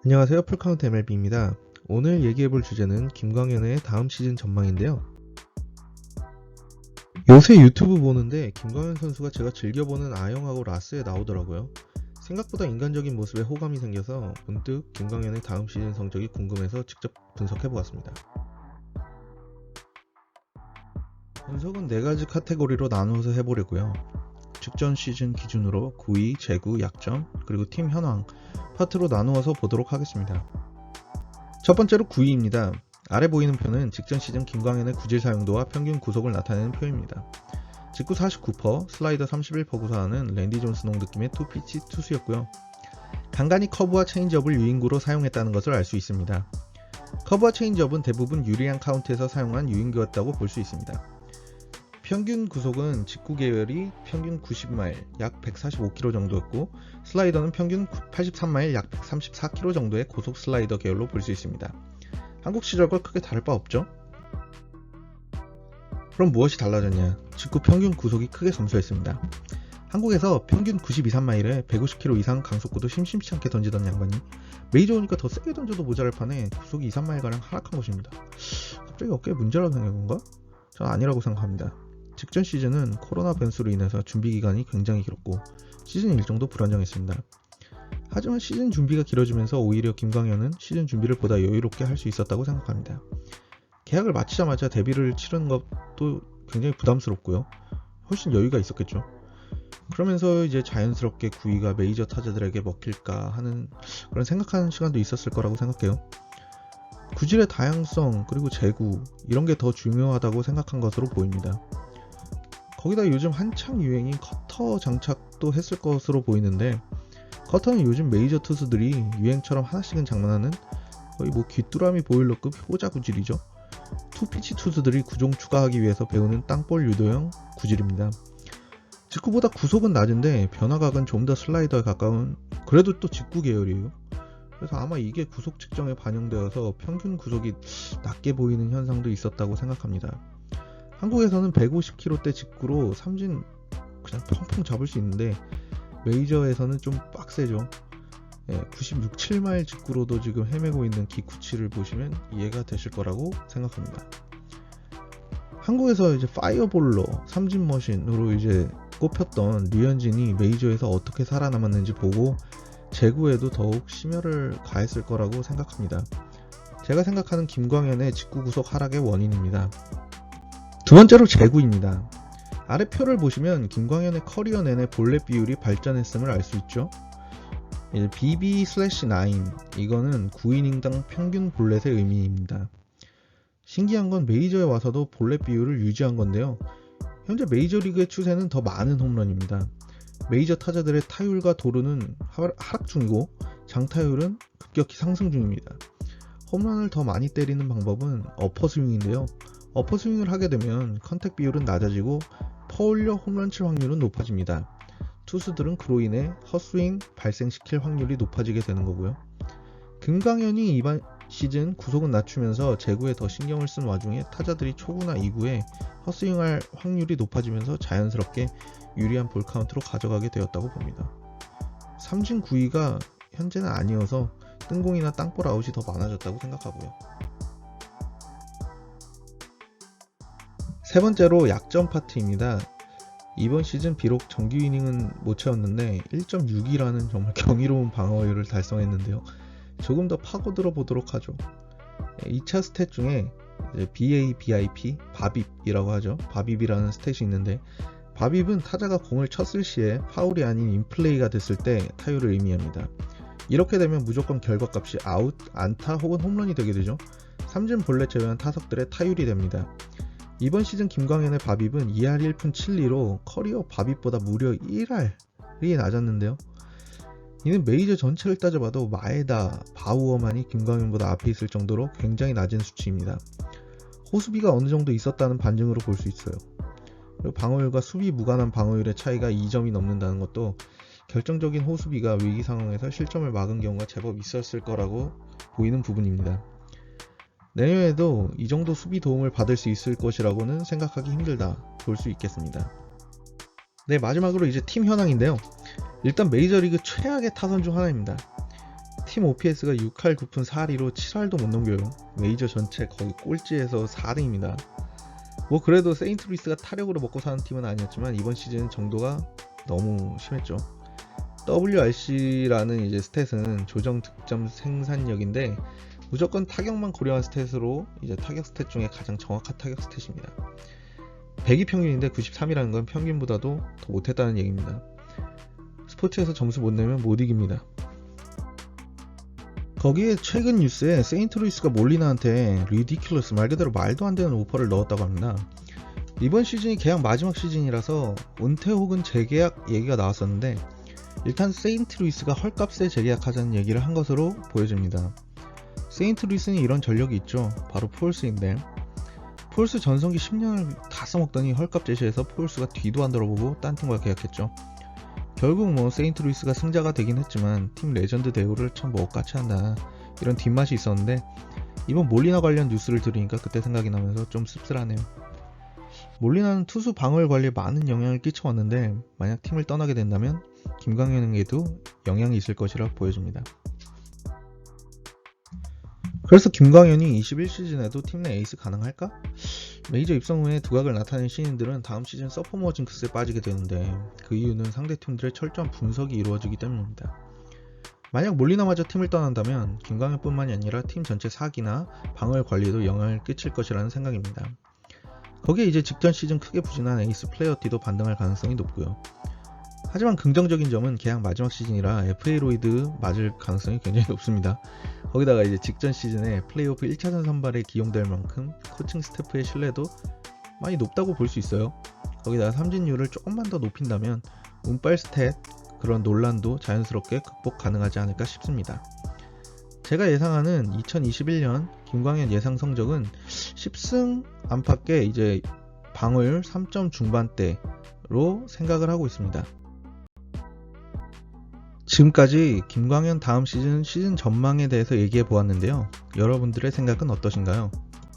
안녕하세요. 풀카운트 MLB입니다. 오늘 얘기해볼 주제는 김광현의 다음 시즌 전망인데요. 요새 유튜브 보는데 김광현 선수가 제가 즐겨보는 아영하고 라스에 나오더라고요. 생각보다 인간적인 모습에 호감이 생겨서 문득 김광현의 다음 시즌 성적이 궁금해서 직접 분석해보았습니다. 분석은 4가지 카테고리로 나누어서 해보려고요. 직전 시즌 기준으로 구위, 재구, 약점, 그리고 팀 현황 파트로 나누어서 보도록 하겠습니다. 첫 번째로 구위입니다. 아래 보이는 표는 직전 시즌 김광현의 구질 사용도와 평균 구속을 나타내는 표입니다. 직구 49%, 슬라이더 31% 구사하는 랜디 존스농 느낌의 투피치 투수였고요. 간간히 커브와 체인지업을 유인구로 사용했다는 것을 알 수 있습니다. 커브와 체인지업은 대부분 유리한 카운트에서 사용한 유인구였다고 볼 수 있습니다. 평균 구속은 직구 계열이 평균 90마일, 약 145km 정도였고 슬라이더는 평균 83마일, 약 134km 정도의 고속 슬라이더 계열로 볼 수 있습니다. 한국 시절과 크게 다를 바 없죠? 그럼 무엇이 달라졌냐? 직구 평균 구속이 크게 감소했습니다. 한국에서 평균 92, 3마일에 150km 이상 강속구도 심심치 않게 던지던 양반이 메이저 오니까 더 세게 던져도 모자랄 판에 구속이 2, 3마일가량 하락한 것입니다. 갑자기 어깨에 문제라도 생긴 건가? 전 아니라고 생각합니다. 직전 시즌은 코로나 변수로 인해서 준비 기간이 굉장히 길었고 시즌 일정도 불안정했습니다. 하지만 시즌 준비가 길어지면서 오히려 김광현은 시즌 준비를 보다 여유롭게 할 수 있었다고 생각합니다. 계약을 마치자마자 데뷔를 치르는 것도 굉장히 부담스럽고요. 훨씬 여유가 있었겠죠. 그러면서 이제 자연스럽게 구위가 메이저 타자들에게 먹힐까 하는 그런 생각하는 시간도 있었을 거라고 생각해요. 구질의 다양성 그리고 재구 이런 게 더 중요하다고 생각한 것으로 보입니다. 거기다 요즘 한창 유행인 커터 장착도 했을 것으로 보이는데 커터는 요즘 메이저 투수들이 유행처럼 하나씩은 장만하는 거의 귀뚜라미 보일러급 효자 구질이죠. 투피치 투수들이 구종 추가하기 위해서 배우는 땅볼 유도형 구질입니다. 직구보다 구속은 낮은데 변화각은 좀 더 슬라이더에 가까운 그래도 또 직구 계열이에요. 그래서 아마 이게 구속 측정에 반영되어서 평균 구속이 낮게 보이는 현상도 있었다고 생각합니다. 한국에서는 150km대 직구로 삼진 그냥 펑펑 잡을 수 있는데 메이저에서는 좀 빡세죠. 96, 7마일 직구로도 지금 헤매고 있는 기쿠치를 보시면 이해가 되실 거라고 생각합니다. 한국에서 이제 파이어볼러, 삼진머신으로 이제 꼽혔던 류현진이 메이저에서 어떻게 살아남았는지 보고 재구에도 더욱 심혈을 가했을 거라고 생각합니다. 제가 생각하는 김광현의 직구 구속 하락의 원인입니다. 두 번째로 재구입니다. 아래 표를 보시면 김광현의 커리어 내내 볼넷 비율이 발전했음을 알 수 있죠. BB/9 이거는 9이닝당 평균 볼넷의 의미입니다. 신기한 건 메이저에 와서도 볼넷 비율을 유지한 건데요. 현재 메이저리그의 추세는 더 많은 홈런입니다. 메이저 타자들의 타율과 도루는 하락 중이고 장타율은 급격히 상승 중입니다. 홈런을 더 많이 때리는 방법은 어퍼스윙인데요. 어퍼스윙을 하게 되면 컨택 비율은 낮아지고 퍼올려 홈런 칠 확률은 높아집니다. 투수들은 그로 인해 헛스윙 발생시킬 확률이 높아지게 되는 거고요. 김광현이 이번 시즌 구속은 낮추면서 재구에 더 신경을 쓴 와중에 타자들이 초구나 2구에 헛스윙할 확률이 높아지면서 자연스럽게 유리한 볼 카운트로 가져가게 되었다고 봅니다. 삼진 구위가 현재는 아니어서 뜬공이나 땅볼 아웃이 더 많아졌다고 생각하고요. 세 번째로 약점 파트입니다. 이번 시즌 비록 정규 이닝은 못 채웠는데 1.6이라는 정말 경이로운 방어율을 달성했는데요. 조금 더 파고들어 보도록 하죠. 2차 스탯 중에 BABIP, 바빕이라고 하죠. 바빕이라는 스탯이 있는데 바빕은 타자가 공을 쳤을 시에 파울이 아닌 인플레이가 됐을 때 타율을 의미합니다. 이렇게 되면 무조건 결과값이 아웃, 안타 혹은 홈런이 되게 되죠. 삼진 볼넷 제외한 타석들의 타율이 됩니다. 이번 시즌 김광현의 바빕은 2할 1푼 7리로 커리어 바빕보다 무려 1할이 낮았는데요. 이는 메이저 전체를 따져봐도 마에다, 바우어만이 김광현보다 앞에 있을 정도로 굉장히 낮은 수치입니다. 호수비가 어느 정도 있었다는 반증으로 볼 수 있어요. 그리고 방어율과 수비 무관한 방어율의 차이가 2점이 넘는다는 것도 결정적인 호수비가 위기 상황에서 실점을 막은 경우가 제법 있었을 거라고 보이는 부분입니다. 내년에도 이 정도 수비 도움을 받을 수 있을 것이라고는 생각하기 힘들다 볼 수 있겠습니다. 네, 마지막으로 이제 팀 현황인데요. 일단 메이저리그 최악의 타선 중 하나입니다. 팀 OPS가 6할 9푼 4리로 7할도 못 넘겨요. 메이저 전체 거의 꼴찌에서 4등입니다. 뭐 그래도 세인트루이스가 타력으로 먹고 사는 팀은 아니었지만 이번 시즌 정도가 너무 심했죠. WRC라는 이제 스탯은 조정 득점 생산력인데 무조건 타격만 고려한 스탯으로 이제 타격 스탯 중에 가장 정확한 타격 스탯입니다. 100이 평균인데 93이라는 건 평균보다도 더 못했다는 얘기입니다. 스포츠에서 점수 못 내면 못 이깁니다. 거기에 최근 뉴스에 세인트루이스가 몰리나한테 리디큘러스 말 그대로 말도 안 되는 오퍼를 넣었다고 합니다. 이번 시즌이 계약 마지막 시즌이라서 은퇴 혹은 재계약 얘기가 나왔었는데 일단 세인트루이스가 헐값에 재계약하자는 얘기를 한 것으로 보여집니다. 세인트루이스는 이런 전력이 있죠. 바로 폴스인데 폴스 전성기 10년을 다 써먹더니 헐값 제시해서 폴스가 뒤도 안 돌아보고 딴 팀과 계약했죠. 결국 뭐 세인트루이스가 승자가 되긴 했지만 팀 레전드 대우를 참 먹같이 한다 이런 뒷맛이 있었는데 이번 몰리나 관련 뉴스를 들으니까 그때 생각이 나면서 좀 씁쓸하네요. 몰리나는 투수 방어율 관리에 많은 영향을 끼쳐왔는데 만약 팀을 떠나게 된다면 김광현에게도 영향이 있을 것이라 보여집니다. 그래서 김광현이 21시즌에도 팀 내 에이스 가능할까? 메이저 입성 후에 두각을 나타낸 신인들은 다음 시즌 서포머 징크스에 빠지게 되는데 그 이유는 상대 팀들의 철저한 분석이 이루어지기 때문입니다. 만약 몰리나마저 팀을 떠난다면 김광현뿐만이 아니라 팀 전체 사기나 방어율 관리에도 영향을 끼칠 것이라는 생각입니다. 거기에 이제 직전 시즌 크게 부진한 에이스 플레이어티도 반등할 가능성이 높고요. 하지만 긍정적인 점은 계약 마지막 시즌이라 FA 로이드 맞을 가능성이 굉장히 높습니다. 거기다가 이제 직전 시즌에 플레이오프 1차전 선발에 기용될 만큼 코칭 스태프의 신뢰도 많이 높다고 볼 수 있어요. 거기다가 삼진율을 조금만 더 높인다면 운빨 스탯 그런 논란도 자연스럽게 극복 가능하지 않을까 싶습니다. 제가 예상하는 2021년 김광현 예상 성적은 10승 안팎의 이제 방어율 3점 중반대로 생각을 하고 있습니다. 지금까지 김광현 다음 시즌 전망에 대해서 얘기해 보았는데요. 여러분들의 생각은 어떠신가요?